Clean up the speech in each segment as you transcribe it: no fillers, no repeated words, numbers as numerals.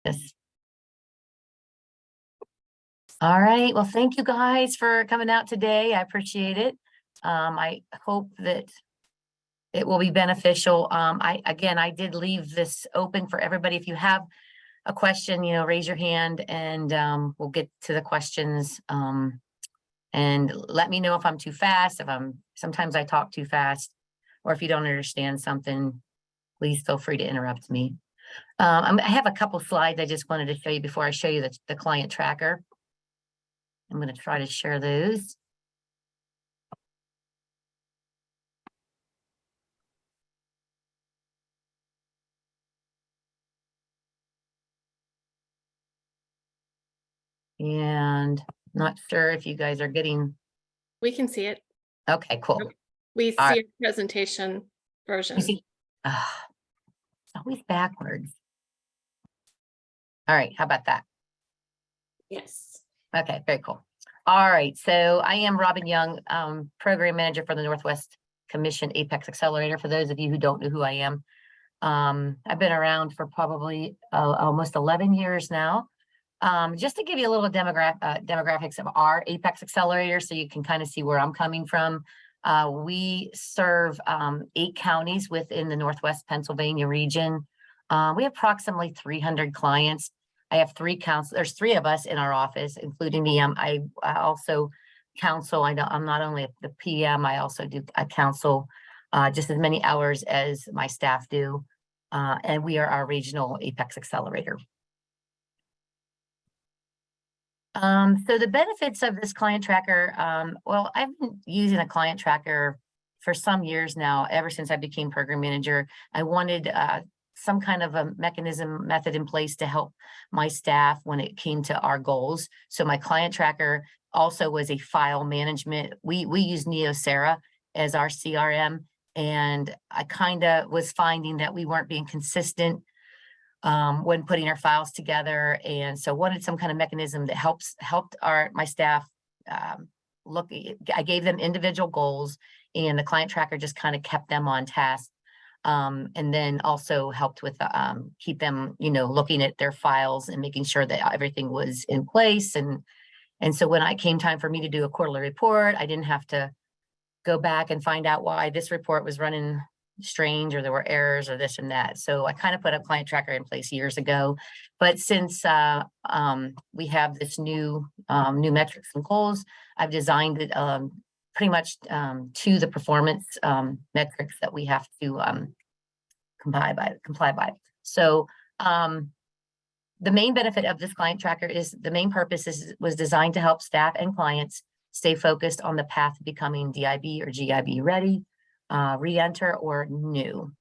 Yes. All right. Well, thank you guys for coming out today. I appreciate it. I hope that it will be beneficial. I did leave this open for everybody. If you have a question, raise your hand and we'll get to the questions. And let me know if I'm too fast, sometimes I talk too fast, or if you don't understand something, please feel free to interrupt me. I have a couple slides I just wanted to show you before I show you the client tracker. I'm going to try to share those. And not sure if you guys are getting. We can see it. Okay, cool. We see a presentation version. You see, it's always backwards. All right, how about that? Yes. Okay, very cool. All right, so I am Robyn Young, Program Manager for the Northwest Commission APEX Accelerator. For those of you who don't know who I am, I've been around for probably almost 11 years now. Just to give you a little demographics of our APEX Accelerator so you can kind of see where I'm coming from. We serve 8 counties within the Northwest Pennsylvania region. We have approximately 300 clients. I have 3 counselors. There's 3 of us in our office, including me. I also counsel. I'm not only the PM, I also do counsel just as many hours as my staff do. And we are our regional APEX Accelerator. So the benefits of this client tracker, well, I've been using a client tracker for some years now, ever since I became program manager. I wanted some kind of a method in place to help my staff when it came to our goals. So my client tracker also was a file management. We use Neosera as our CRM, and I kind of was finding that we weren't being consistent when putting our files together, and so wanted some kind of mechanism that helped my staff look. I gave them individual goals, and the client tracker just kind of kept them on task, and then also helped with keep them, looking at their files and making sure that everything was in place. And so when it came time for me to do a quarterly report, I didn't have to go back and find out why this report was running strange or there were errors or this and that. So I kind of put a client tracker in place years ago. But since we have this new metrics and goals, I've designed it pretty much to the performance metrics that we have to comply by. So the main benefit of this client tracker is the main purpose was designed to help staff and clients stay focused on the path to becoming DIB or GIB ready, re-enter or new.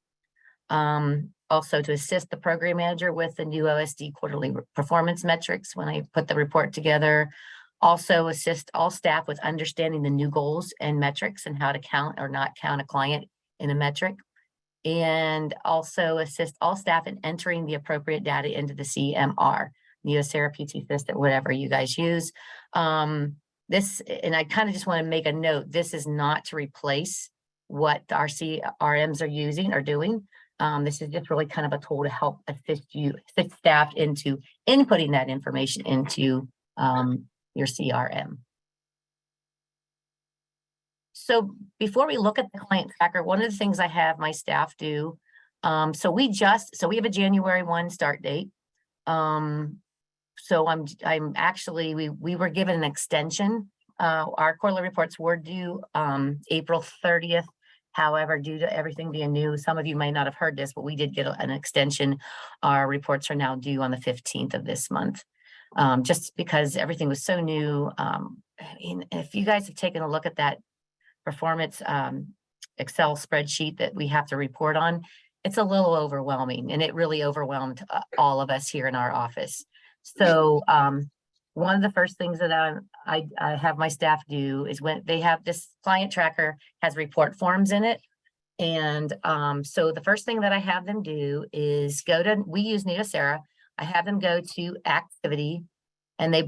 Also to assist the program manager with the new OSD quarterly performance metrics when I put the report together. Also assist all staff with understanding the new goals and metrics and how to count or not count a client in a metric. And also assist all staff in entering the appropriate data into the CMR, Neosera, PT System, whatever you guys use. This, and I kind of just want to make a note, this is not to replace what our CRMs are using or doing. This is just really kind of a tool to help assist staff into inputting that information into your CRM. So before we look at the client tracker, one of the things I have my staff do, so we have a January 1 start date. So I'm actually, we were given an extension. Our quarterly reports were due April 30th. However, due to everything being new, some of you might not have heard this, but we did get an extension. Our reports are now due on the 15th of this month. Just because everything was so new. If you guys have taken a look at that performance Excel spreadsheet that we have to report on, it's a little overwhelming, and it really overwhelmed all of us here in our office. So one of the first things that I have my staff do is when they have this client tracker has report forms in it. And so the first thing that I have them do is we use Neosera. I have them go to activity, and I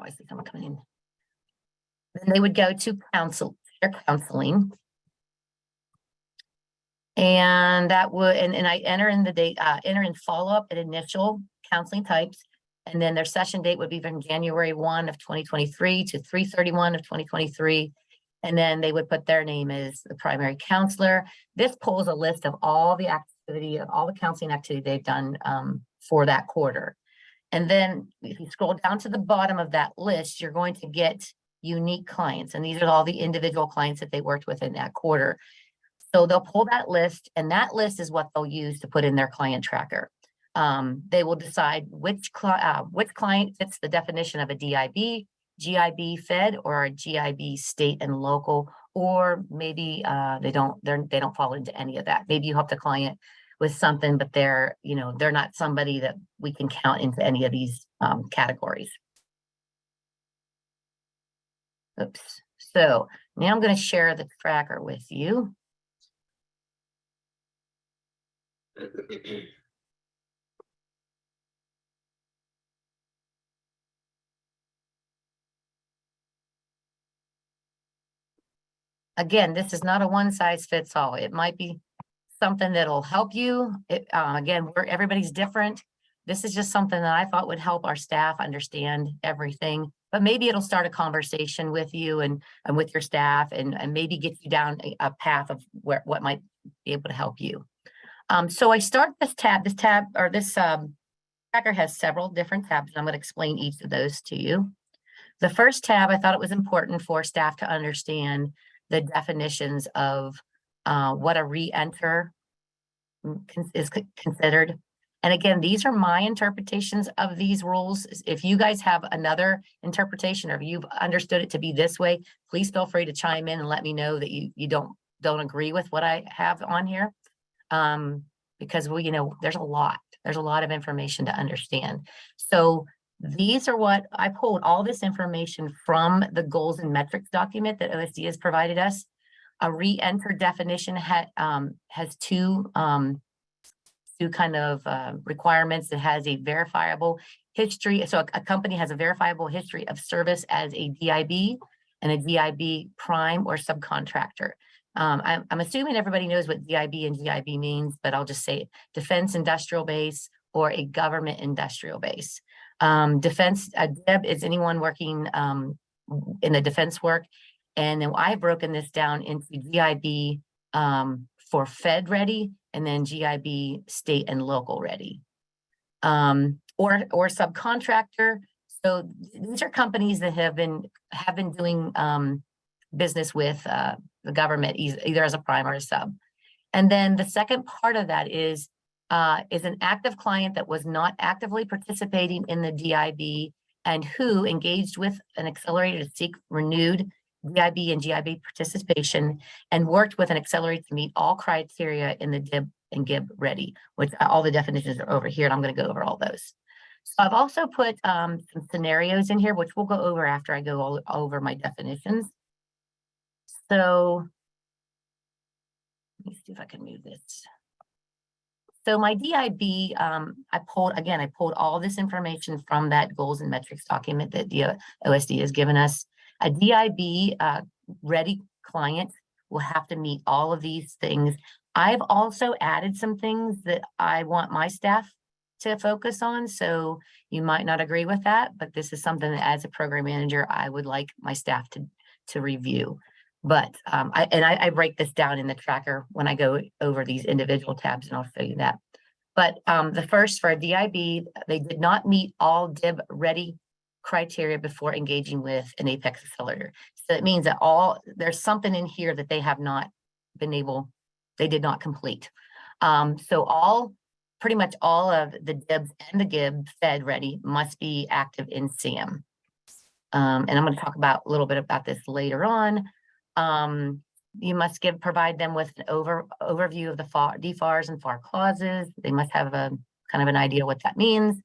see someone coming in. Then they would go to counseling. And that would, and I enter in the date, enter in follow-up and initial counseling types. And then their session date would be from January 1 of 2023 to 3/31 of 2023. And then they would put their name as the primary counselor. This pulls a list of all the activity, of all the counseling activity they've done for that quarter. And then if you scroll down to the bottom of that list, you're going to get unique clients. And these are all the individual clients that they worked with in that quarter. So they'll pull that list, and that list is what they'll use to put in their client tracker. They will decide which client fits the definition of a DIB, GIB Fed, or a GIB state and local, or maybe they don't fall into any of that. Maybe you help the client with something, but they're not somebody that we can count into any of these categories. Oops. So now I'm going to share the tracker with you. Again, this is not a one size fits all. It might be something that'll help you. Again, everybody's different. This is just something that I thought would help our staff understand everything, but maybe it'll start a conversation with you and with your staff and maybe get you down a path of what might be able to help you. So I start this tracker has several different tabs. And I'm going to explain each of those to you. The first tab, I thought it was important for staff to understand the definitions of what a re-enter is considered. And again, these are my interpretations of these rules. If you guys have another interpretation or if you've understood it to be this way, please feel free to chime in and let me know that you don't agree with what I have on here. Because there's a lot of information to understand. So these are what I pulled all this information from the goals and metrics document that OSD has provided us. A re-enter definition has two kind of requirements. It has a verifiable history. So a company has a verifiable history of service as a DIB and a DIB prime or subcontractor. I'm assuming everybody knows what DIB and GIB means, but I'll just say it. Defense industrial base or a government industrial base. Defense, DIB is anyone working in the defense work. And then I've broken this down into GIB for Fed ready, and then GIB state and local ready. Or subcontractor. So these are companies that have been doing business with the government, either as a prime or a sub. And then the second part of that is an active client that was not actively participating in the DIB and who engaged with an accelerator to seek renewed DIB and GIB participation and worked with an accelerator to meet all criteria in the DIB and GIB ready, which all the definitions are over here, and I'm going to go over all those. So I've also put some scenarios in here, which we'll go over after I go all over my definitions. So let me see if I can move this. So my DIB, I pulled all this information from that goals and metrics document that the OSD has given us. A DIB ready client will have to meet all of these things. I've also added some things that I want my staff to focus on. So you might not agree with that, but this is something that as a program manager, I would like my staff to review. But I break this down in the tracker when I go over these individual tabs, and I'll show you that. But the first for a DIB, they did not meet all DIB ready criteria before engaging with an APEX Accelerator. So it means that there's something in here that they have not they did not complete. So pretty much all of the DIBs and the GIB Fed ready must be active in SAM. And I'm going to talk a little bit about this later on. You must provide them with an overview of the DFARs and FAR clauses. They must have a kind of an idea what that means.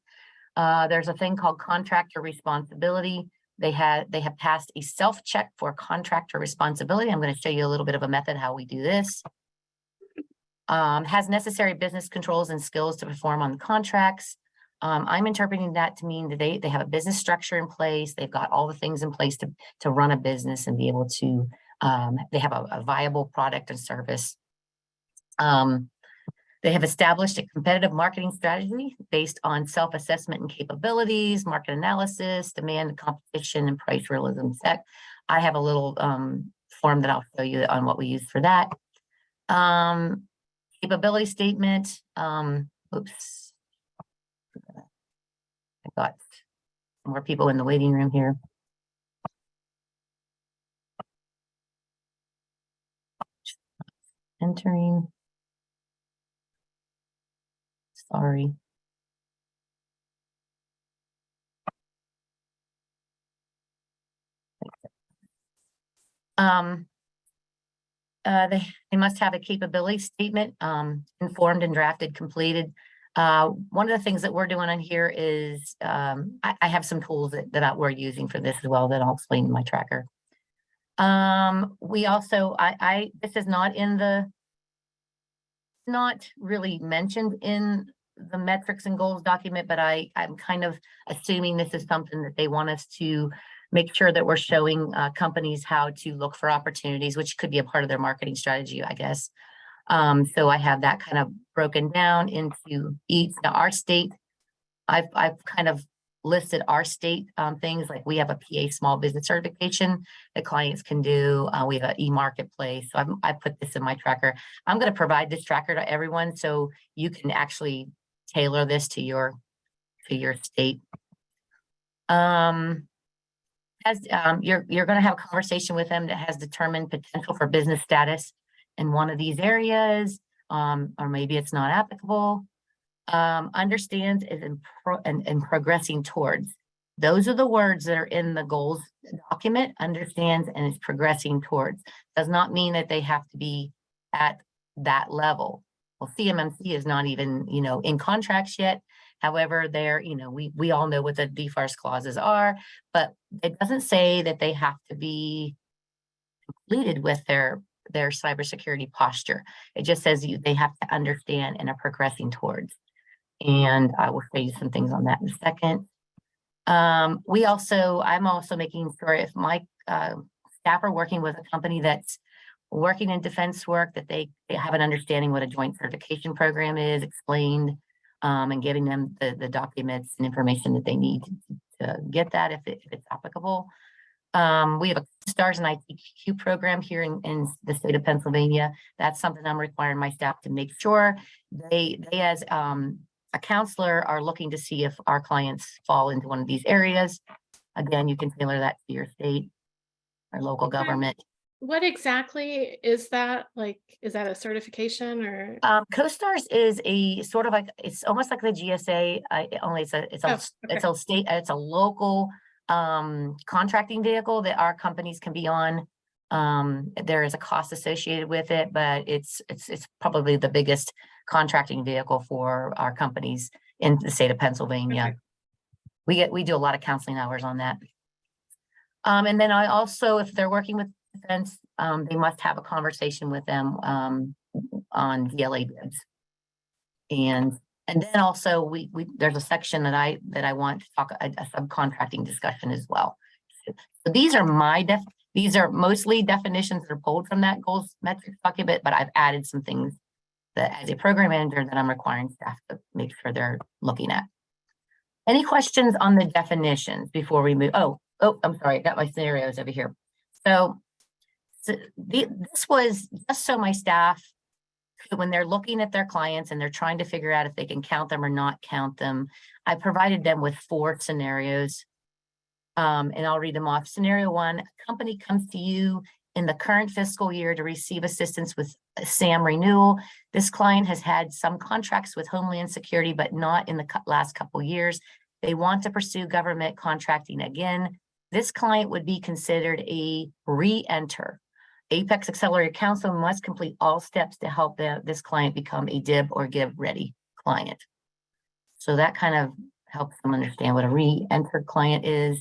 There's a thing called contractor responsibility. They have passed a self-check for contractor responsibility. I'm going to show you a little bit of a method how we do this. Has necessary business controls and skills to perform on the contracts. I'm interpreting that to mean that they have a business structure in place. They've got all the things in place to run a business and be able to, they have a viable product and service. They have established a competitive marketing strategy based on self-assessment and capabilities, market analysis, demand and competition, and price realism. I have a little form that I'll show you on what we use for that. Capability statement. Oops. I got more people in the waiting room here. Entering. Sorry. They must have a capability statement, informed and drafted, completed. One of the things that we're doing on here is, I have some tools that we're using for this as well that I'll explain in my tracker. We also, this is not really mentioned in the metrics and goals document, but I'm kind of assuming this is something that they want us to make sure that we're showing companies how to look for opportunities, which could be a part of their marketing strategy, I guess. So I have that kind of broken down into each. Now, our state, I've kind of listed our state things, like we have a PA small business certification that clients can do. We have an e-marketplace. So I put this in my tracker. I'm going to provide this tracker to everyone so you can actually tailor this to your state. You're going to have a conversation with them that has determined potential for business status in one of these areas, or maybe it's not applicable. Understands is and progressing towards. Those are the words that are in the goals document. Understands and is progressing towards. Does not mean that they have to be at that level. Well, CMMC is not even, in contracts yet. However, we all know what the DFARS clauses are, but it doesn't say that they have to be completed with their cybersecurity posture. It just says they have to understand and are progressing towards. And I will show you some things on that in a second. I'm also making sure if my staff are working with a company that's working in defense work, that they have an understanding what a joint certification program is, explained, and getting them the documents and information that they need to get that if it's applicable. We have a STARS and ITQ program here in the state of Pennsylvania. That's something I'm requiring my staff to make sure they as a counselor are looking to see if our clients fall into one of these areas. Again, you can tailor that to your state or local government. What exactly is that? Like, is that a certification or? CoSTARS is a sort of it's almost like the GSA, only it's a local contracting vehicle that our companies can be on. There is a cost associated with it, but it's probably the biggest contracting vehicle for our companies in the state of Pennsylvania. Okay. We do a lot of counseling hours on that. And then I also, if they're working with defense, they must have a conversation with them on VLA bids. And then also there's a section that I want to talk a subcontracting discussion as well. So these are mostly definitions that are pulled from that goals metrics document, but I've added some things that as a program manager that I'm requiring staff to make sure they're looking at. Any questions on the definitions before we move? Oh, I'm sorry, I got my scenarios over here. So this was just so my staff, when they're looking at their clients and they're trying to figure out if they can count them or not count them, I provided them with 4 scenarios. And I'll read them off. Scenario 1, a company comes to you in the current fiscal year to receive assistance with SAM renewal. This client has had some contracts with Homeland Security, but not in the last couple years. They want to pursue government contracting again. This client would be considered a re-enter. APEX Accelerator Council must complete all steps to help this client become a DIB or GIB ready client. So that kind of helps them understand what a re-enter client is.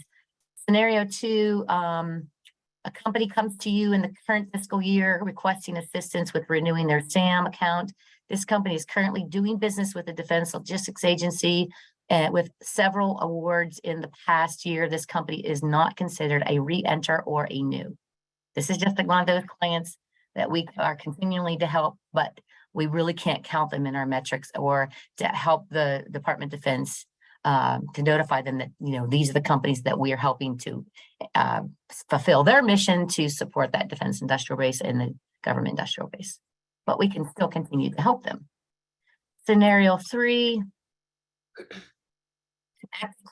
Scenario 2, a company comes to you in the current fiscal year requesting assistance with renewing their SAM account. This company is currently doing business with the Defense Logistics Agency with several awards in the past year. This company is not considered a re-enter or a new. This is just like one of those clients that we are continuing to help, but we really can't count them in our metrics, or to help the Department of Defense to notify them that, you know, these are the companies that we are helping to fulfill their mission to support that defense industrial base and the government industrial base. But we can still continue to help them. Scenario 3.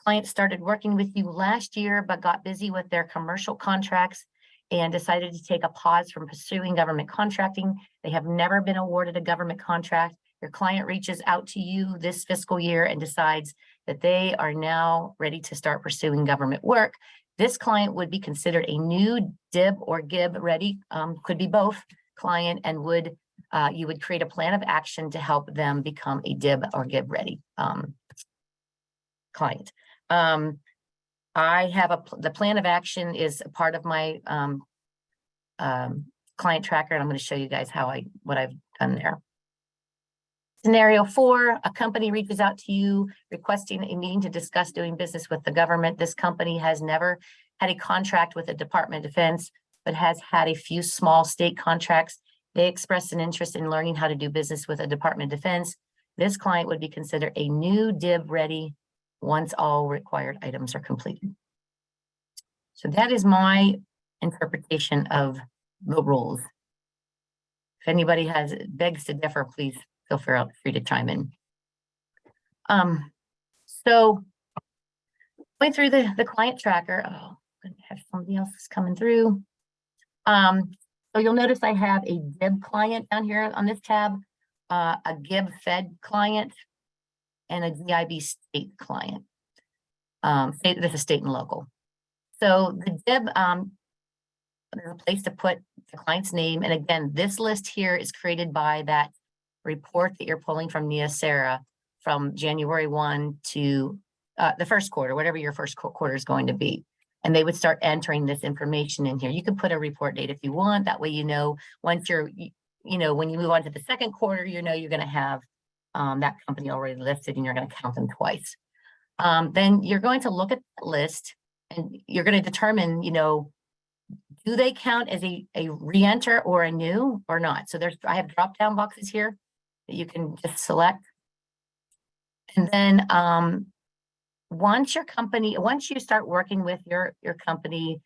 Client started working with you last year, but got busy with their commercial contracts and decided to take a pause from pursuing government contracting. They have never been awarded a government contract. Your client reaches out to you this fiscal year and decides that they are now ready to start pursuing government work. This client would be considered a new DIB or GIB ready, could be both client, and would you would create a plan of action to help them become a DIB or GIB ready client. I have the plan of action is a part of my client tracker, and I'm going to show you guys what I've done there. Scenario 4, a company reaches out to you requesting a meeting to discuss doing business with the government. This company has never had a contract with the Department of Defense, but has had a few small state contracts. They expressed an interest in learning how to do business with the Department of Defense. This client would be considered a new DIB ready once all required items are completed. So that is my interpretation of the rules. If anybody begs to differ, please feel free to chime in. So going through the client tracker, oh, I'm gonna have somebody else coming through. So you'll notice I have a DIB client down here on this tab, a GIB Fed client, and a DIB state client. This is state and local. So the DIB, there's a place to put the client's name. And again, this list here is created by that report that you're pulling from NEOSERA from January 1 to the first quarter, whatever your first quarter is going to be. And they would start entering this information in here. You can put a report date if you want. That way, you know, once when you move on to the second quarter, you know, you're going to have that company already listed and you're going to count them twice. Then you're going to look at that list and you're going to determine, you know, do they count as a re-enter or a new or not? So I have drop-down boxes here that you can just select. And then once you start working with your company,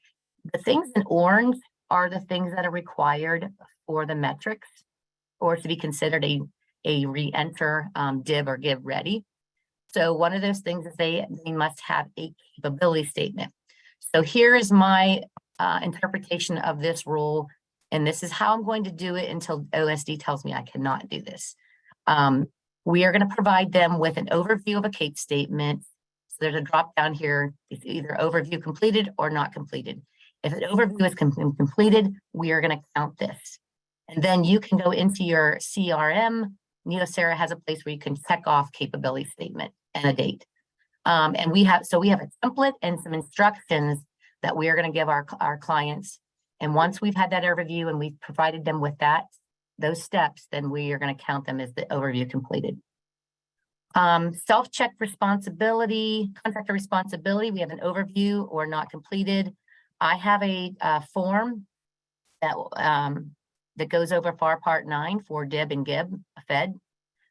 the things in orange are the things that are required for the metrics or to be considered a re-enter DIB or GIB ready. So one of those things is they must have a capability statement. So here is my interpretation of this rule, and this is how I'm going to do it until OSD tells me I cannot do this. We are going to provide them with an overview of a CAPE statement. So there's a drop down here. It's either overview completed or not completed. If an overview is completed, we are going to count this. And then you can go into your CRM. NEOSERA has a place where you can check off capability statement and a date. And we have a template and some instructions that we are going to give our clients. And once we've had that overview and we've provided them with those steps, then we are going to count them as the overview completed. Self-check responsibility, contractor responsibility. We have an overview or not completed. I have a form that goes over FAR Part 9 for DIB and GIB Fed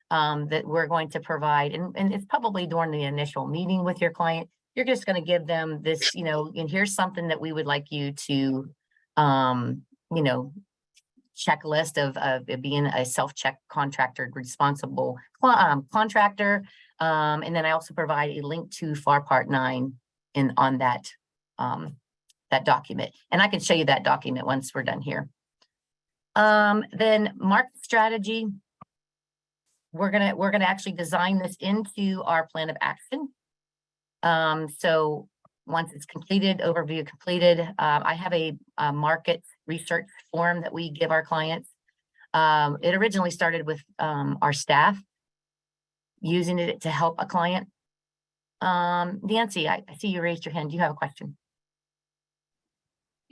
that we're going to provide. And it's probably during the initial meeting with your client. You're just going to give them this, you know, and here's something that we would like you to, you know, checklist of being a self-check contractor, responsible contractor. And then I also provide a link to FAR Part 9 on that document. And I can show you that document once we're done here. Then market strategy. We're gonna actually design this into our plan of action. So once it's completed, overview completed, I have a market research form that we give our clients. It originally started with our staff using it to help a client. Nancy, I see you raised your hand. Do you have a question?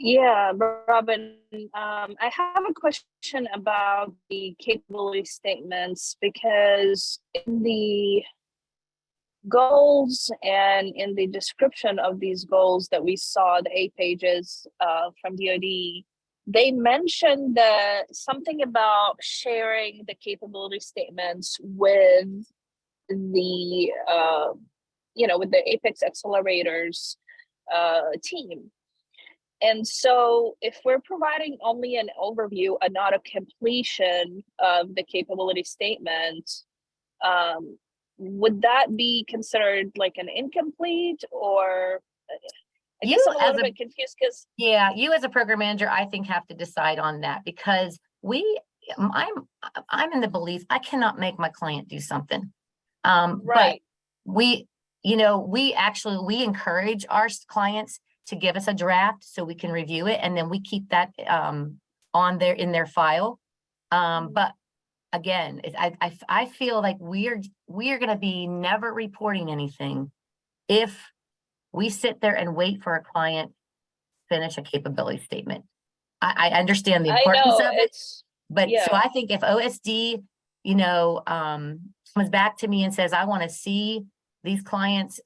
Yeah, Robyn, I have a question about the capability statements, because in the goals and in the description of these goals that we saw, the 8 pages from DoD, they mentioned something about sharing the capability statements with the with the APEX Accelerators team. And so if we're providing only an overview and not a completion of the capability statement, would that be considered like an incomplete, or I guess I'm a little bit confused because yeah, you as a program manager, I think, have to decide on that, because I'm in the belief I cannot make my client do something. right. But we encourage our clients to give us a draft so we can review it, and then we keep that in their file. But again, I feel like we are going to be never reporting anything if we sit there and wait for a client to finish a capability statement. I understand the importance of it, but so I think if OSD, comes back to me and says, I want to see these clients'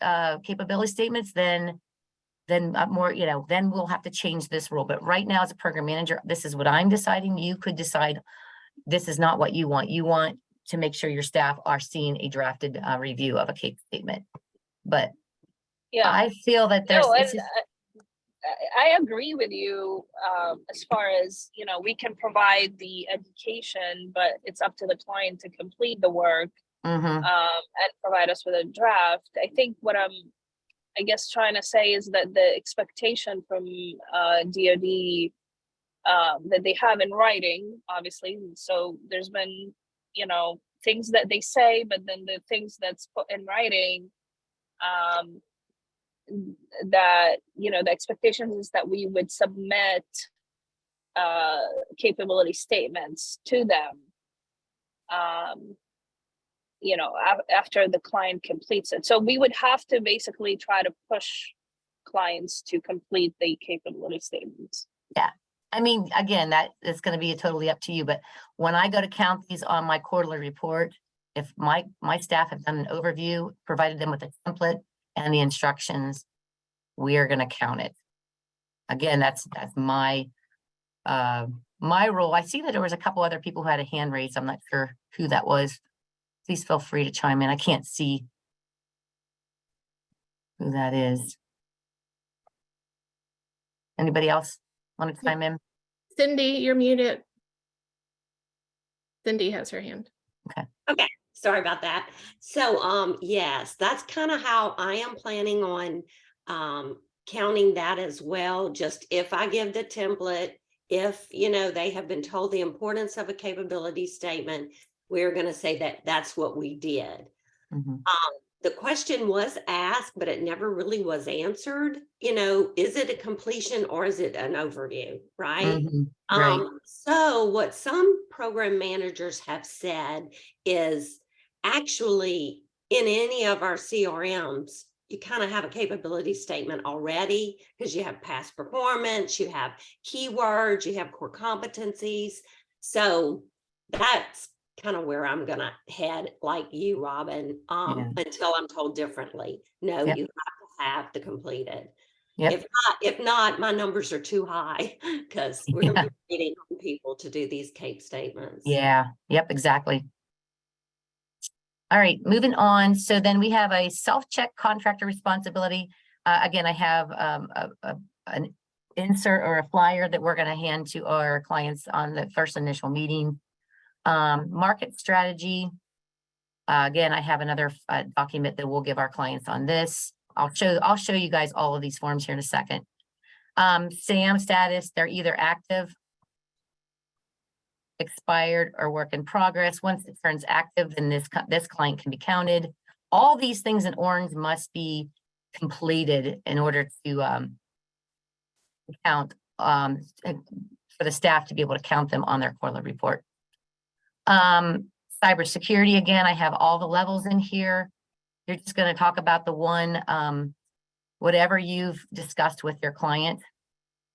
capability statements, then then we'll have to change this rule. But right now, as a program manager, this is what I'm deciding. You could decide this is not what you want. You want to make sure your staff are seeing a drafted review of a case statement. But I feel that there's. I agree with you as far as, we can provide the education, but it's up to the client to complete the work and provide us with a draft. I think what I'm, trying to say is that the expectation from DoD that they have in writing, obviously. So there's been, things that they say, but then the things that's put in writing, that the expectations is that we would submit capability statements to them after the client completes it. So we would have to basically try to push clients to complete the capability statements. Yeah, I mean, again, that is going to be totally up to you, but when I go to count these on my quarterly report, if my staff have done an overview, provided them with a template and the instructions, we are going to count it. Again, that's my my role. I see that there was a couple other people who had a hand raised. I'm not sure who that was. Please feel free to chime in. I can't see who that is. Anybody else want to chime in? Cindy, you're muted. Cindy has her hand. Okay. Sorry about that. So, yes, that's kind of how I am planning on counting that as well. Just if I give the template, if, they have been told the importance of a capability statement, we're going to say that that's what we did. The question was asked, but it never really was answered. Is it a completion or is it an overview? Right. Right. So what some program managers have said is actually in any of our CRMs, you kind of have a capability statement already because you have past performance, you have keywords, you have core competencies. So that's kind of where I'm going to head, like you, Robyn, until I'm told differently. No, you have to have the completed. If not, my numbers are too high because we're going to be waiting on people to do these CAPE statements. Yeah. Yep. Exactly. All right, moving on. So then we have a self-check contractor responsibility. Again, I have an insert or a flyer that we're going to hand to our clients on the first initial meeting. Market strategy. Again, I have another document that we'll give our clients on this. I'll show you guys all of these forms here in a second. SAM status, they're either active, expired, or work in progress. Once it turns active, then this client can be counted. All these things in orange must be completed in order to count for the staff to be able to count them on their quarterly report. Cybersecurity, again, I have all the levels in here. You're just going to talk about the one, whatever you've discussed with your client.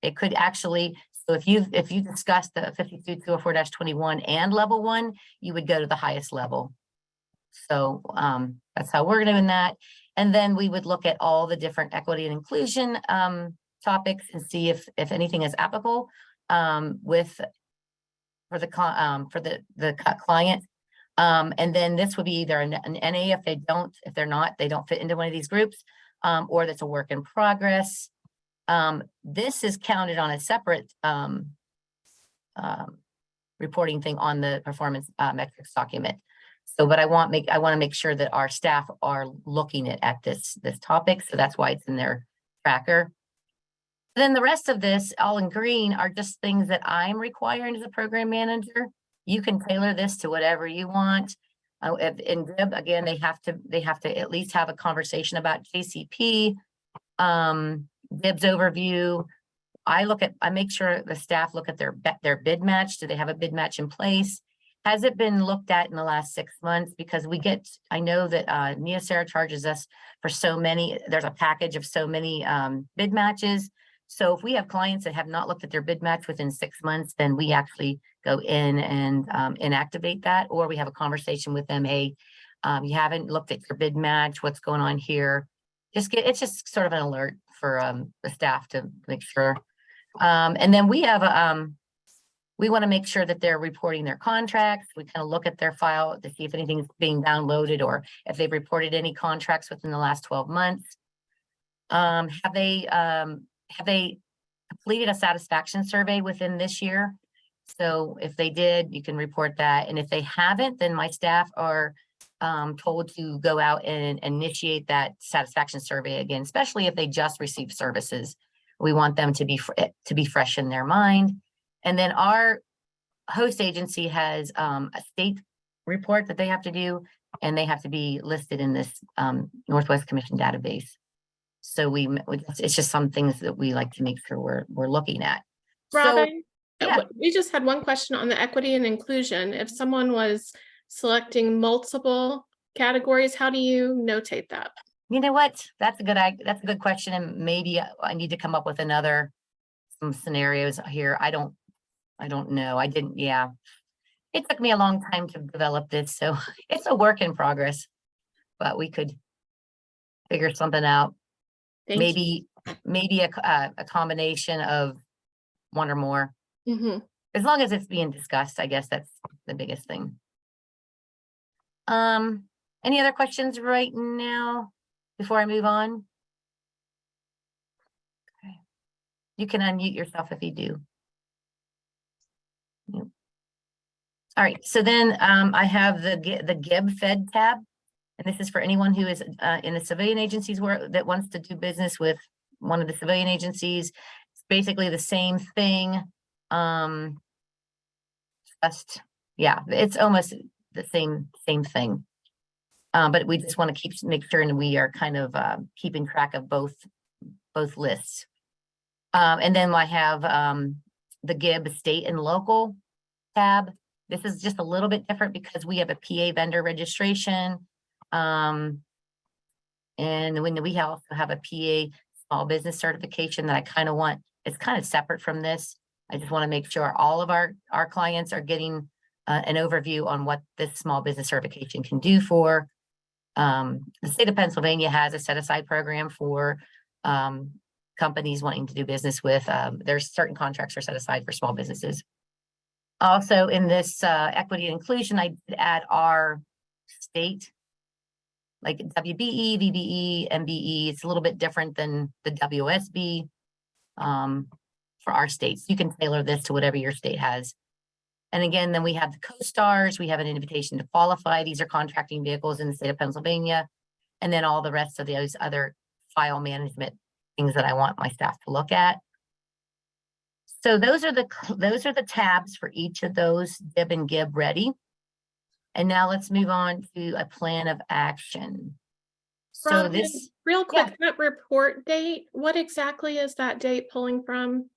It could actually, so if you discussed the 52204-21 and level 1, you would go to the highest level. So that's how we're doing that. And then we would look at all the different equity and inclusion topics and see if anything is applicable. with for the client. And then this would be either an NA if they're not, they don't fit into one of these groups, or that's a work in progress. This is counted on a separate reporting thing on the performance metrics document. So, but I want to make sure that our staff are looking at this topic. So that's why it's in their tracker. Then the rest of this, all in green, are just things that I'm requiring as a program manager. You can tailor this to whatever you want. In GIB, again, they have to at least have a conversation about JCP, GIB's overview. I make sure the staff look at their bid match. Do they have a bid match in place? Has it been looked at in the last 6 months? Because I know that Neosera charges us for so many, there's a package of so many bid matches. So if we have clients that have not looked at their bid match within 6 months, then we actually go in and inactivate that, or we have a conversation with them. Hey, you haven't looked at your bid match. What's going on here? It's just sort of an alert for the staff to make sure. And then we have we want to make sure that they're reporting their contracts. We kind of look at their file to see if anything's being downloaded or if they've reported any contracts within the last 12 months. Have they completed a satisfaction survey within this year? So if they did, you can report that. And if they haven't, then my staff are told to go out and initiate that satisfaction survey again, especially if they just received services. We want them to be fresh in their mind. And then our host agency has a state report that they have to do, and they have to be listed in this Northwest Commission database. So it's just some things that we like to make sure we're looking at. Robyn, So, yeah. We just had one question on the equity and inclusion. If someone was selecting multiple categories, how do you notate that? You know what? That's a good question, and maybe I need to come up with some scenarios here. I don't know. Yeah. It took me a long time to develop this, so it's a work in progress, but we could figure something out. Maybe a combination of one or more. Mm-hmm. As long as it's being discussed, I guess that's the biggest thing. Any other questions right now before I move on? Okay. You can unmute yourself if you do. Yep. All right, so then I have the GIB Fed tab, and this is for anyone who is in the civilian agencies that wants to do business with one of the civilian agencies. It's basically the same thing. It's almost the same thing. But we just want to make sure and we are kind of keeping track of both lists. And then I have the GIB state and local tab. This is just a little bit different because we have a PA vendor registration. And when we also have a PA small business certification that I kind of want, it's kind of separate from this. I just want to make sure all of our clients are getting an overview on what this small business certification can do for. The state of Pennsylvania has a set-aside program for companies wanting to do business with. There's certain contracts are set aside for small businesses. Also in this equity and inclusion, I did add our state, like WBE, VBE, MBE. It's a little bit different than the WSB for our states. You can tailor this to whatever your state has. And again, then we have the co-stars. We have an invitation to qualify. These are contracting vehicles in the state of Pennsylvania. And then all the rest of those other file management things that I want my staff to look at. So those are the tabs for each of those, DIB and GIB ready. And now let's move on to a plan of action. So Robyn, this, real quick, that report date, what exactly is that date pulling from?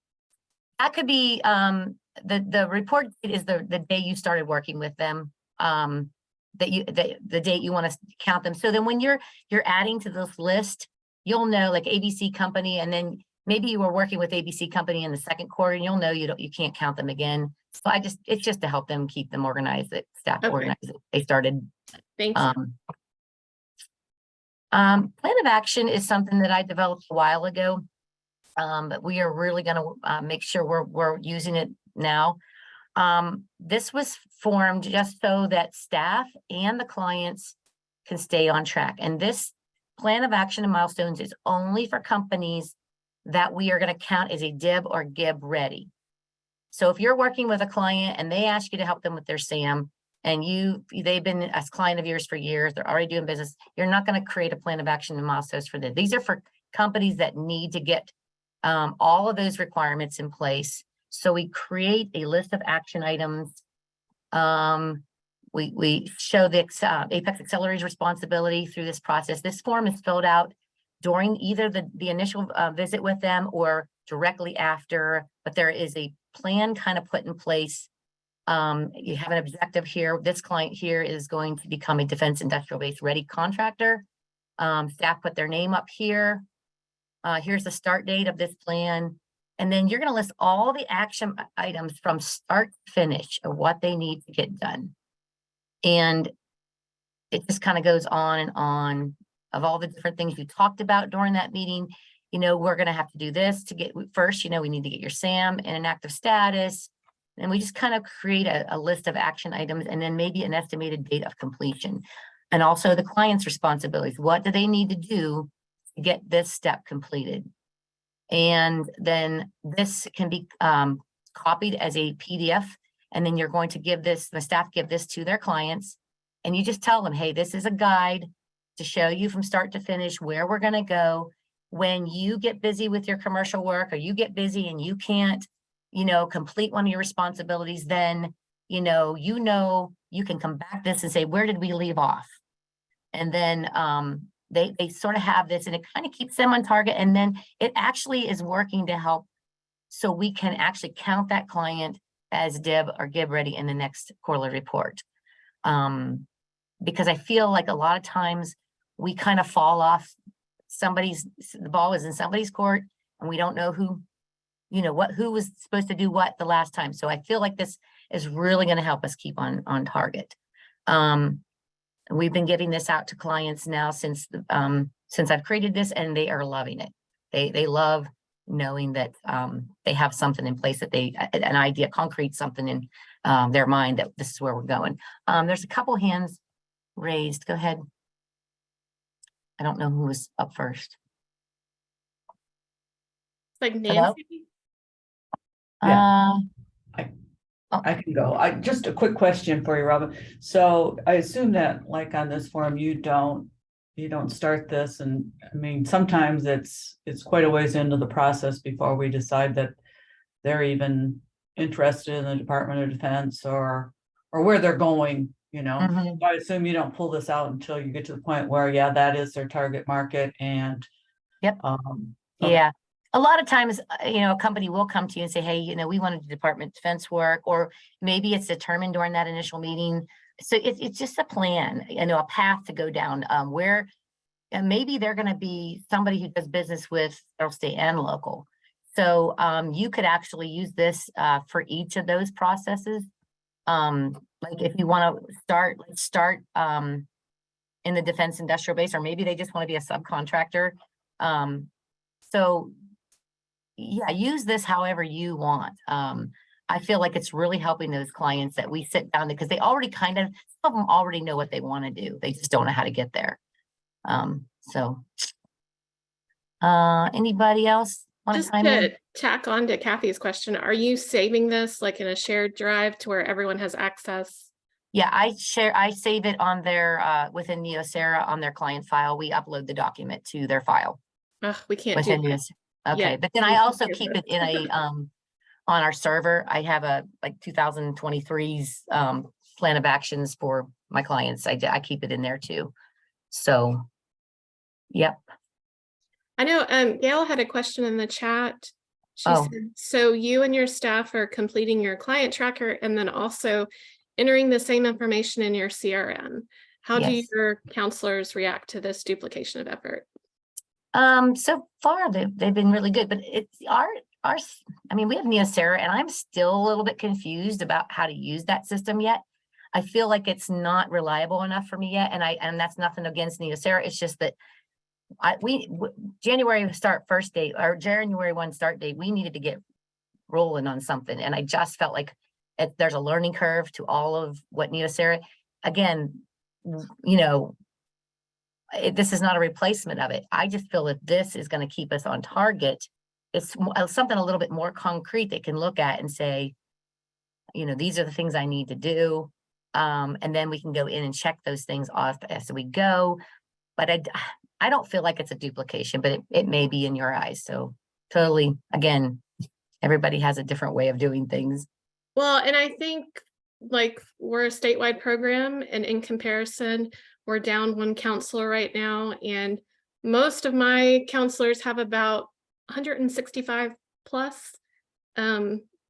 that could be the report date is the day you started working with them, the date you want to count them. So then when you're adding to this list, you'll know like ABC company, and then maybe you were working with ABC company in the second quarter, and you'll know you can't count them again. So it's just to help them keep them organized, that staff organized. They started. Thank you. Plan of action is something that I developed a while ago. But we are really going to make sure we're using it now. This was formed just so that staff and the clients can stay on track. And this plan of action and milestones is only for companies that we are going to count as a DIB or GIB ready. So if you're working with a client and they ask you to help them with their SAM, and they've been a client of yours for years, they're already doing business, you're not going to create a plan of action and milestones for them. These are for companies that need to get all of those requirements in place. So we create a list of action items. We show the APEX Accelerators responsibility through this process. This form is filled out during either the initial visit with them or directly after, but there is a plan kind of put in place. You have an objective here. This client here is going to become a defense industrial base ready contractor. Staff put their name up here. Here's the start date of this plan. And then you're going to list all the action items from start to finish of what they need to get done. And it just kind of goes on and on of all the different things you talked about during that meeting. You know, we're going to have to do this to get first, you know, we need to get your SAM in an active status. And we just kind of create a list of action items and then maybe an estimated date of completion. And also the client's responsibilities. What do they need to do to get this step completed? And then this can be copied as a PDF. And then you're going to give this, the staff give this to their clients. And you just tell them, hey, this is a guide to show you from start to finish where we're going to go. When you get busy with your commercial work or you get busy and you can't, you know, complete one of your responsibilities, then, you know, you can come back this and say, where did we leave off? And then they sort of have this and it kind of keeps them on target. And then it actually is working to help so we can actually count that client as DIB or GIB ready in the next quarterly report. Because I feel like a lot of times we kind of fall off the ball is in somebody's court and we don't know who, you know, who was supposed to do what the last time. So I feel like this is really going to help us keep on target. We've been giving this out to clients now since I've created this, and they are loving it. They love knowing that they have something in place, that an idea, concrete something in their mind that this is where we're going. There's a couple hands raised. Go ahead. I don't know who was up first. Like Nancy. Yeah. I can go. Just a quick question for you, Robyn. So I assume that like on this form, you don't start this, and I mean, sometimes it's quite a ways into the process before we decide that they're even interested in the Department of Defense or where they're going, you know. So I assume you don't pull this out until you get to the point where, yeah, that is their target market. And yep. Okay. Yeah. A lot of times, you know, a company will come to you and say, hey, you know, we want to do Department of Defense work, or maybe it's determined during that initial meeting. So it's just a plan, you know, a path to go down where maybe they're going to be somebody who does business with federal, state, and local. So you could actually use this for each of those processes. Like if you want to start in the defense industrial base, or maybe they just want to be a subcontractor. So yeah, use this however you want. I feel like it's really helping those clients that we sit down because they already some of them already know what they want to do. They just don't know how to get there. Anybody else want Just chime in? to tack on to Kathy's question, are you saving this like in a shared drive to where everyone has access? Yeah, I save it on their within Neosera on their client file. We upload the document to their file. We can't do that. Okay, but then I also keep it in a on our server. I have a like 2023's plan of actions for my clients. I keep it in there too. So, yep. I know Gail had a question in the chat. She Oh. said, so you and your staff are completing your client tracker and then also entering the same information in your CRM. How do Yes. your counselors react to this duplication of effort? So far they've been really good, but it's our I mean, we have Neosera and I'm still a little bit confused about how to use that system yet. I feel like it's not reliable enough for me yet. And that's nothing against Neosera. It's just that January start first date or January 1 start date, we needed to get rolling on something. And I just felt like there's a learning curve to all of what Nita Sarah, again, you know, this is not a replacement of it. I just feel that this is going to keep us on target. It's something a little bit more concrete they can look at and say, you know, these are the things I need to do. And then we can go in and check those things off as we go. But I don't feel like it's a duplication, but it may be in your eyes. So totally, again, everybody has a different way of doing things. Well, and I think like we're a statewide program, and in comparison, we're down one counselor right now. And most of my counselors have about 165 plus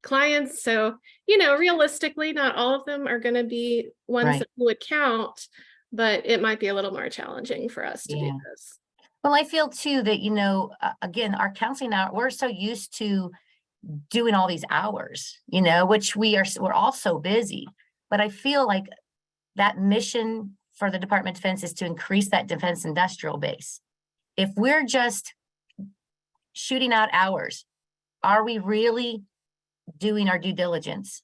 clients. So, you know, realistically, not all of them are going to be ones Right. that would count, but it might be a little more challenging for us to do Yeah. this. Well, I feel too that, you know, again, our counseling hour, we're so used to doing all these hours, you know, which we're all so busy. But I feel like that mission for the Department of Defense is to increase that defense industrial base. If we're just shooting out hours, are we really doing our due diligence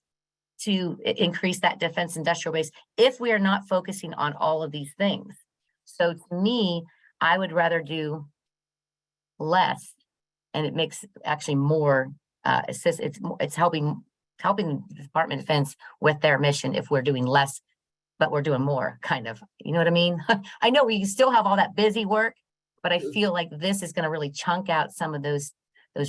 to increase that defense industrial base if we are not focusing on all of these things? So to me, I would rather do less, and it makes actually more it's helping the Department of Defense with their mission if we're doing less, but we're doing more, kind of, you know what I mean? I know we still have all that busy work, but I feel like this is going to really chunk out some of those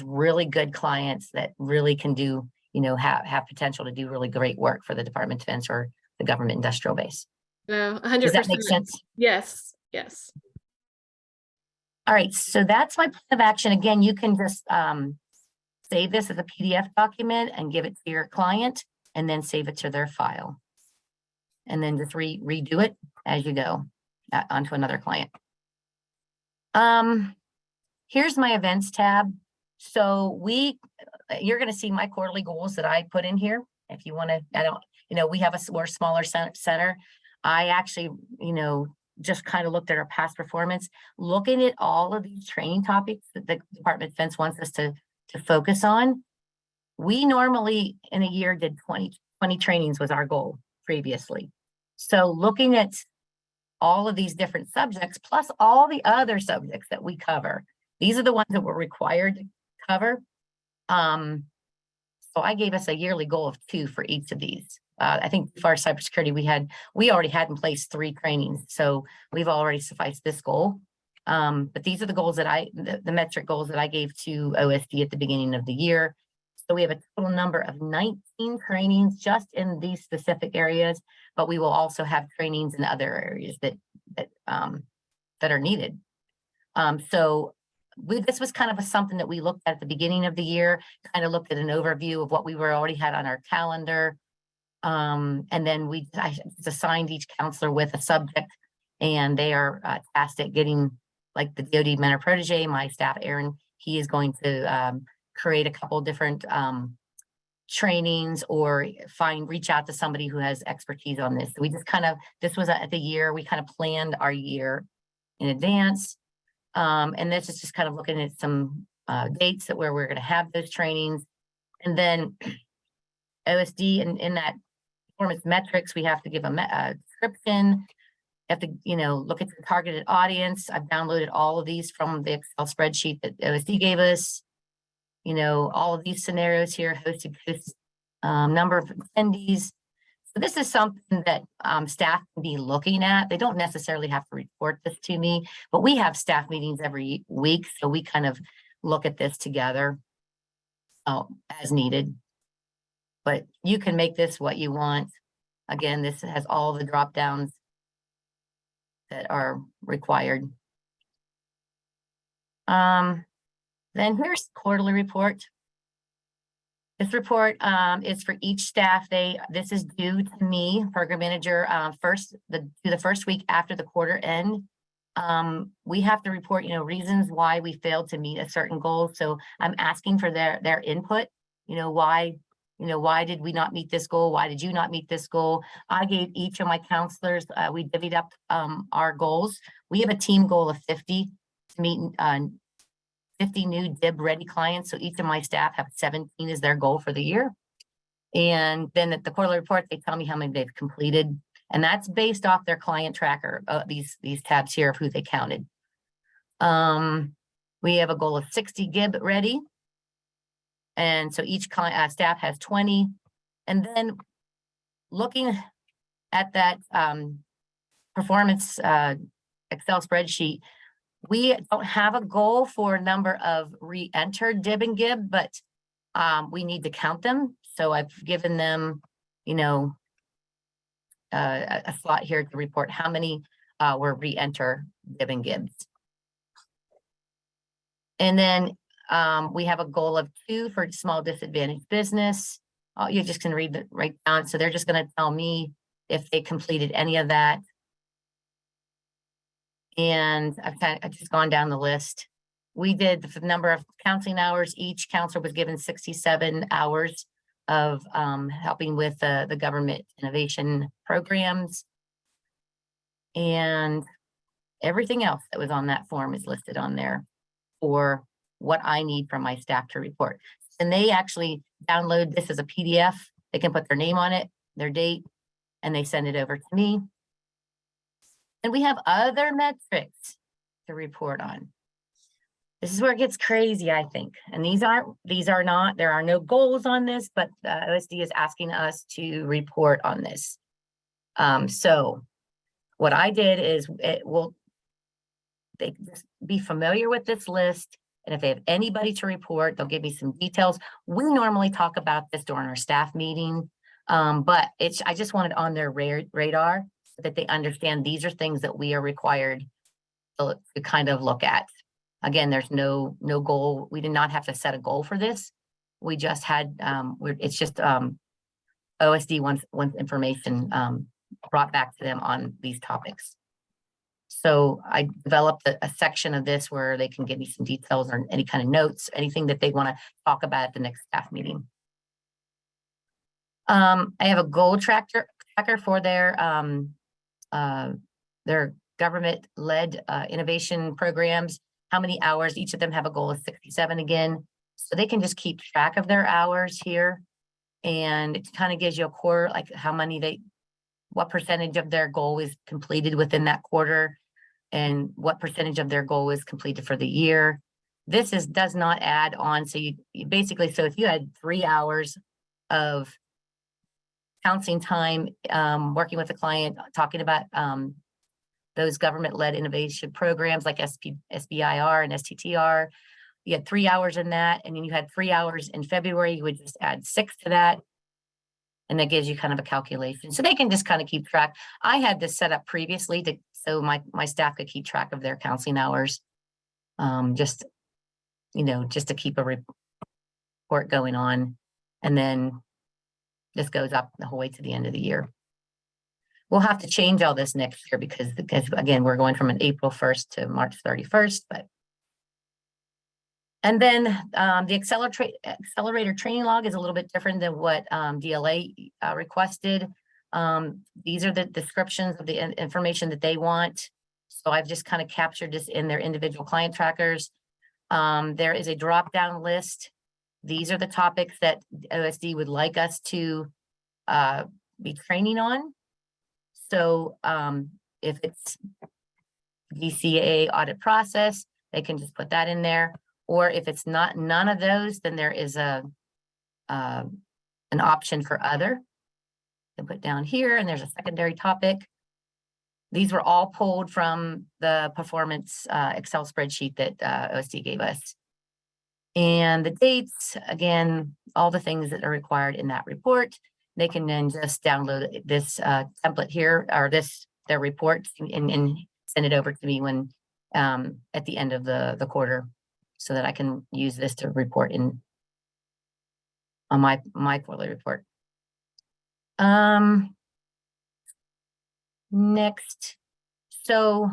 really good clients that really can do, you know, have potential to do really great work for the Department of Defense or the government industrial base. No, 100%. Does that make sense? Yes, yes. All right, so that's my plan of action. Again, you can just save this as a PDF document and give it to your client, and then save it to their file. And then just redo it as you go onto another client. Here's my events tab. So you're going to see my quarterly goals that I put in here. If you want to, we're a smaller center. I actually, you know, just kind of looked at our past performance, looking at all of these training topics that the Department of Defense wants us to focus on. We normally in a year did 20 trainings was our goal previously. So looking at all of these different subjects, plus all the other subjects that we cover, these are the ones that we're required to cover. So I gave us a yearly goal of 2 for each of these. I think for our cybersecurity, we already had in place 3 trainings. So we've already sufficed this goal. But these are the goals that the metric goals that I gave to OSD at the beginning of the year. So we have a total number of 19 trainings just in these specific areas, but we will also have trainings in other areas that are needed. So this was kind of something that we looked at the beginning of the year, kind of looked at an overview of what we already had on our calendar. And then I assigned each counselor with a subject, and they are tasked at getting, like the DoD mentor protege, my staff, Aaron, he is going to create a couple different trainings or reach out to somebody who has expertise on this. So we just this was at the year, we kind of planned our year in advance. And this is just kind of looking at some dates where we're going to have those trainings. And then OSD in that performance metrics, we have to give a description. Have to, you know, look at the targeted audience. I've downloaded all of these from the Excel spreadsheet that OSD gave us. You know, all of these scenarios here, hosted number of attendees. So this is something that staff can be looking at. They don't necessarily have to report this to me, but we have staff meetings every week. So we kind of look at this together as needed. But you can make this what you want. Again, this has all the drop downs that are required. Then here's the quarterly report. This report is for each staff. This is due to me, program manager, the first week after the quarter end. We have to report, you know, reasons why we failed to meet a certain goal. So I'm asking for their input. Why did we not meet this goal? Why did you not meet this goal? I gave each of my counselors, we divvied up our goals. We have a team goal of 50 to meet 50 new DIB ready clients. So each of my staff have 17 as their goal for the year. And then at the quarterly report, they tell me how many they've completed. And that's based off their client tracker, these tabs here of who they counted. We have a goal of 60 GIB ready. And so each client, staff has 20. And then looking at that performance Excel spreadsheet, we don't have a goal for number of re-entered DIB and GIB, but we need to count them. So I've given them, you know, a slot here to report how many were re-enter DIB and GIBs. And then we have a goal of 2 for small disadvantaged business. You just can read it right down. So they're just going to tell me if they completed any of that. And I've just gone down the list. We did the number of counseling hours. Each counselor was given 67 hours of helping with the government innovation programs. And everything else that was on that form is listed on there for what I need from my staff to report. And they actually download this as a PDF. They can put their name on it, their date, and they send it over to me. And we have other metrics to report on. This is where it gets crazy, I think. And these are not, there are no goals on this, but OSD is asking us to report on this. So what I did is they just be familiar with this list. And if they have anybody to report, they'll give me some details. We normally talk about this during our staff meeting, but I just wanted on their radar so that they understand these are things that we are required to kind of look at. Again, there's no goal. We did not have to set a goal for this. We just had, it's just OSD wants information brought back to them on these topics. So I developed a section of this where they can give me some details or any kind of notes, anything that they want to talk about at the next staff meeting. I have a goal tracker for their government-led innovation programs. How many hours? Each of them have a goal of 67 again. So they can just keep track of their hours here. And it kind of gives you a quarter, like how many what percentage of their goal is completed within that quarter and what percentage of their goal is completed for the year. This does not add on. So you basically, so if you had 3 hours of counseling time, working with a client, talking about those government-led innovation programs like SBIR and STTR, you had 3 hours in that, and then you had 3 hours in February, you would just add 6 to that. And that gives you kind of a calculation. So they can just kind of keep track. I had this set up previously so my staff could keep track of their counseling hours. Just to keep a report going on. And then this goes up the whole way to the end of the year. We'll have to change all this next year because again, we're going from an April 1st to March 31st, and then the accelerator training log is a little bit different than what DLA requested. These are the descriptions of the information that they want. So I've just kind of captured this in their individual client trackers. There is a drop-down list. These are the topics that OSD would like us to be training on. So if it's DCA audit process, they can just put that in there. Or if it's none of those, then there is an option for other. They put down here, and there's a secondary topic. These were all pulled from the performance Excel spreadsheet that OSD gave us. And the dates, again, all the things that are required in that report, they can then just download this template here, or their report, and send it over to me when at the end of the quarter, so that I can use this to report on my quarterly report. Next, so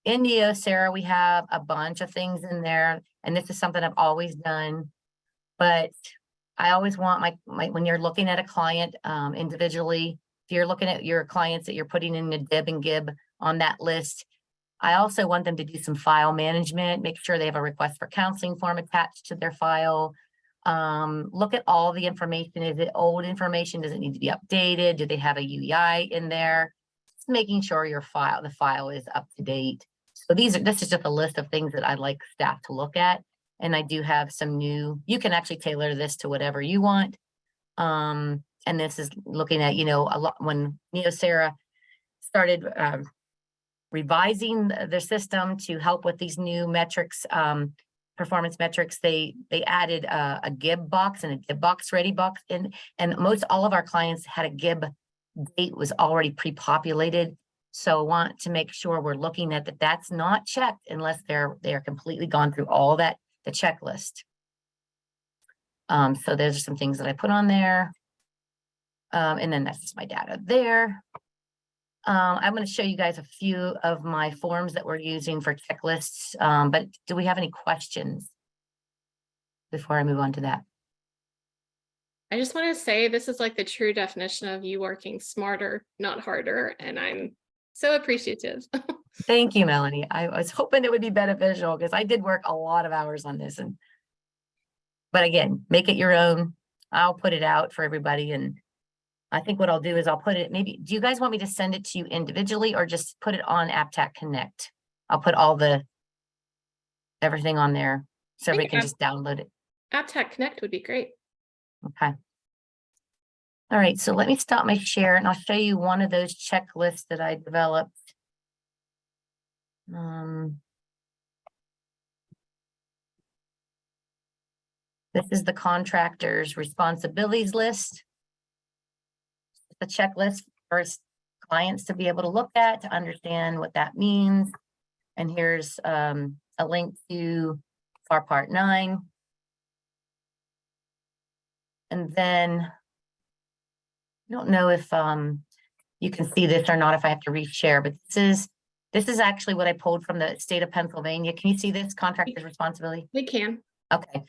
in the OSERA, we have a bunch of things in there, and this is something I've always done, but I always want when you're looking at a client individually, if you're looking at your clients that you're putting in the DIB and GIB on that list, I also want them to do some file management, make sure they have a request for counseling form attached to their file. Look at all the information. Is it old information? Does it need to be updated? Do they have a UEI in there? Just making sure the file is up to date. So this is just a list of things that I'd like staff to look at. And I do have some new, you can actually tailor this to whatever you want. And this is looking at, a lot when Sarah started revising their system to help with these new metrics, performance metrics, they added a GIB box and a GIB box ready box in, and most all of our clients had a GIB date was already pre-populated. So I want to make sure we're looking at that's not checked unless they are completely gone through all that, the checklist. So there's some things that I put on there. And then that's just my data there. I'm going to show you guys a few of my forms that we're using for checklists. But do we have any questions before I move on to that? I just want to say this is like the true definition of you working smarter, not harder. And I'm so appreciative. Thank you, Melanie. I was hoping it would be beneficial because I did work a lot of hours on this. But again, make it your own. I'll put it out for everybody. And I think what I'll do is I'll put it, maybe, do you guys want me to send it to you individually or just put it on APTAC Connect? I'll put everything on there so we can just download it. APTAC Connect would be great. Okay. All right, so let me stop my share and I'll show you one of those checklists that I developed. This is the contractor's responsibilities list. The checklist for clients to be able to look at, to understand what that means. And here's a link to FAR Part 9. And then, I don't know if you can see this or not, if I have to reshare, but this is actually what I pulled from the state of Pennsylvania. Can you see this contractor's responsibility? We can. Okay.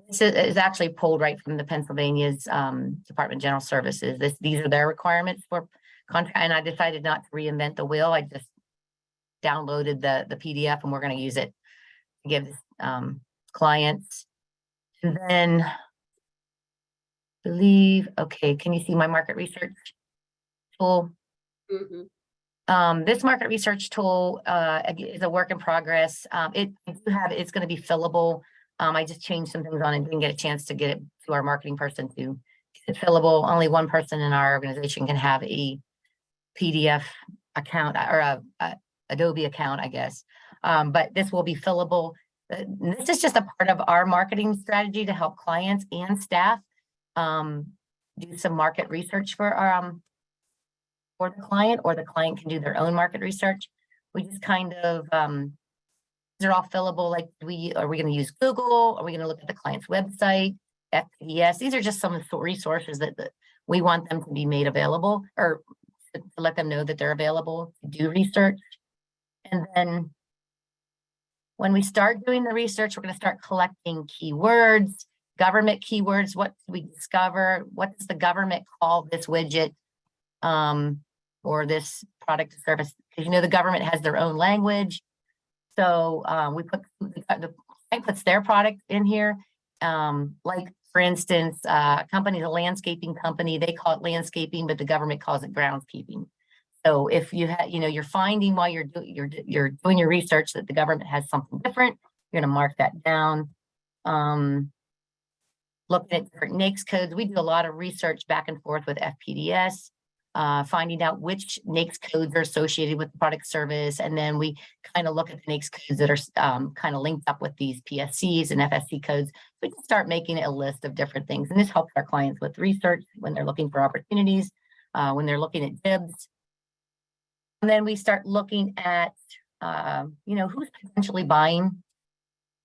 This is actually pulled right from the Pennsylvania's Department of General Services. These are their requirements for contract, and I decided not to reinvent the wheel. I just downloaded the PDF, and we're going to use it to give clients. And then, okay, can you see my market research tool? Mm-hmm. This market research tool is a work in progress. It's going to be fillable. I just changed some things on it and didn't get a chance to get it to our marketing person to get it fillable. Only one person in our organization can have a PDF account or a Adobe account, I guess. But this will be fillable. This is just a part of our marketing strategy to help clients and staff do some market research for the client, or the client can do their own market research. We just kind of they're all fillable. Like, are we going to use Google? Are we going to look at the client's website, FPDS? These are just some of the resources that we want them to be made available, or to let them know that they're available to do research. And then when we start doing the research, we're going to start collecting keywords, government keywords. What do we discover? What does the government call this widget or this product or service? Because the government has their own language. So we put the client puts their product in here. Like, for instance, a landscaping company, they call it landscaping, but the government calls it groundskeeping. So if you have, you're finding while you're doing your research that the government has something different, you're going to mark that down. Looking at different NAICS codes, we do a lot of research back and forth with FPDS. Finding out which NAICS codes are associated with the product service. And then we kind of look at the NAICS codes that are kind of linked up with these PSCs and FSC codes. We can start making a list of different things. And this helps our clients with research when they're looking for opportunities, when they're looking at DIBs. And then we start looking at, who's potentially buying,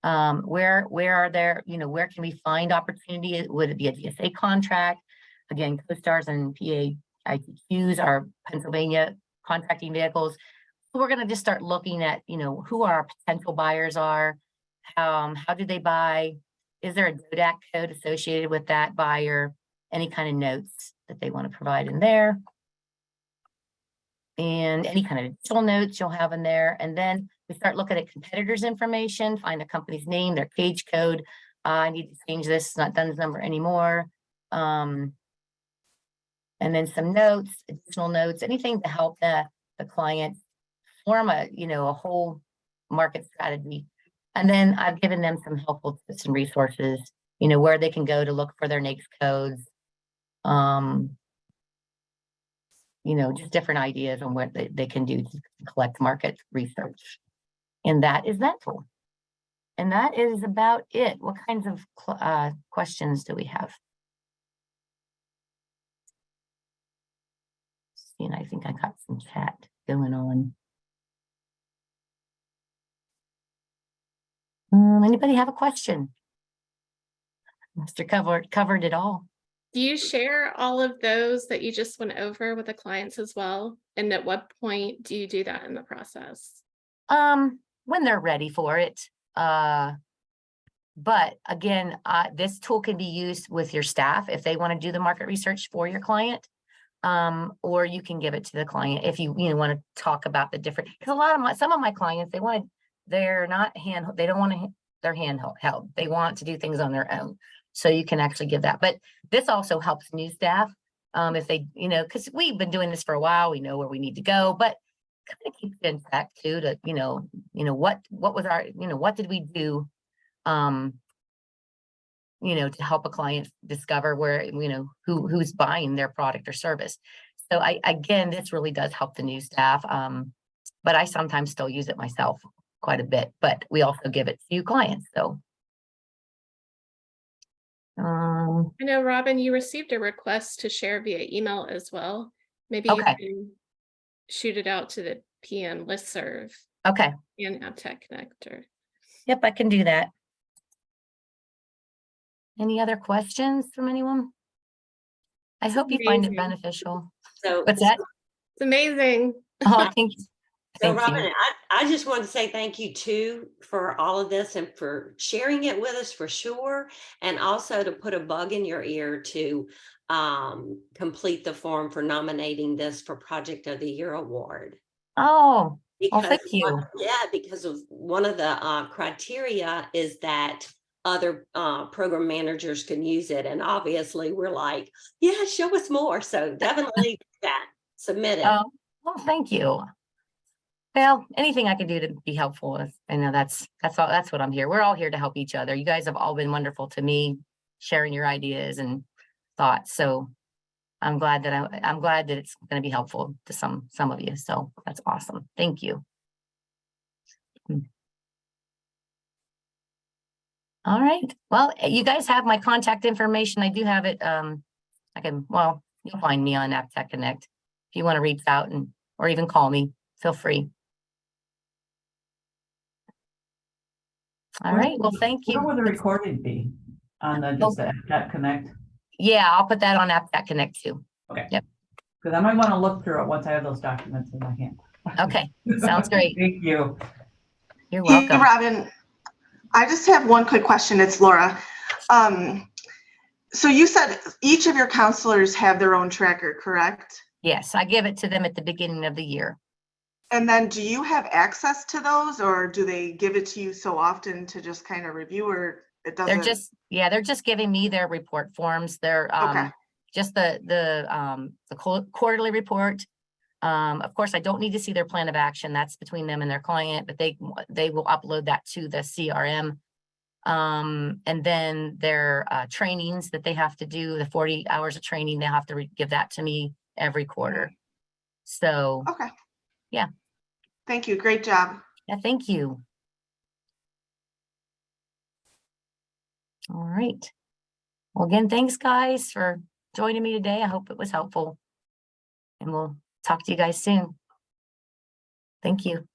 where are there, where can we find opportunity? Would it be a GSA contract? Again, CoStars and PA ITQs are Pennsylvania contracting vehicles. So we're going to just start looking at, who our potential buyers are, how do they buy, is there a DODAC code associated with that buyer, any kind of notes that they want to provide in there, and any kind of additional notes you'll have in there. And then We start looking at competitors' information, find the company's name, their cage code. I need to change this, it's not DUNS number anymore. And then some notes, additional notes, anything to help the client form a, a whole market strategy. And then I've given them some helpful tips and resources, where they can go to look for their NAICS codes. Just different ideas on what they can do to collect market research. And that is that tool. And that is about it. What kinds of questions do we have? And I think I got some chat going on. Anybody have a question? Mr. covered it all. Do you share all of those that you just went over with the clients as well? And at what point do you do that in the process? When they're ready for it. But again, this tool can be used with your staff if they want to do the market research for your client. Or you can give it to the client if you want to talk about the different, because some of my clients, they're not they don't want their hand held. They want to do things on their own. So you can actually give that. But this also helps new staff. If they, because we've been doing this for a while, we know where we need to go, but kind of keep it in track too, to, what was our, what did we do, to help a client discover where, who's buying their product or service. So again, this really does help the new staff. But I sometimes still use it myself quite a bit, but we also give it to clients. So. I know, Robyn, you received a request to share via email as well. Maybe you can shoot it out to the PM listserv. Okay. And APTEC connector. Yep, I can do that. Any other questions from anyone? I hope you find it beneficial. So what's that? It's amazing. Oh, thank you. So Robyn, I just want to say thank you too for all of this and for sharing it with us for sure. And also to put a bug in your ear to complete the form for nominating this for Project of the Year award. Oh, well, thank you. Because of one of the criteria is that other program managers can use it. And obviously we're like, yeah, show us more. So definitely submit it. Oh, well, thank you. Well, anything I can do to be helpful. I know that's all. That's what I'm here. We're all here to help each other. You guys have all been wonderful to me, sharing your ideas and thoughts. So I'm glad that it's going to be helpful to some of you. So that's awesome. Thank you. All right. Well, you guys have my contact information. I do have it. You'll find me on APTEC Connect if you want to reach out or even call me. Feel free. All right. Well, thank you. Where will the recording be? On just the APTEC Connect? Yeah, I'll put that on APTEC Connect too. Okay. Yep. Because I might want to look through it once I have those documents in my hand. Okay. Sounds great. Thank you. You're welcome. Hey, Robyn, I just have one quick question. It's Laura. So you said each of your counselors have their own tracker, correct? Yes, I give it to them at the beginning of the year. And then do you have access to those, or do they give it to you so often to just kind of review, or it doesn't? They're just giving me their report forms. They're just the quarterly report. Of course, I don't need to see their plan of action. That's between them and their client, but they will upload that to the CRM. And then their trainings that they have to do, the 40 hours of training, they have to give that to me every quarter. So, yeah. Thank you. Great job. Yeah, thank you. All right. Well, again, thanks guys for joining me today. I hope it was helpful. And we'll talk to you guys soon. Thank you.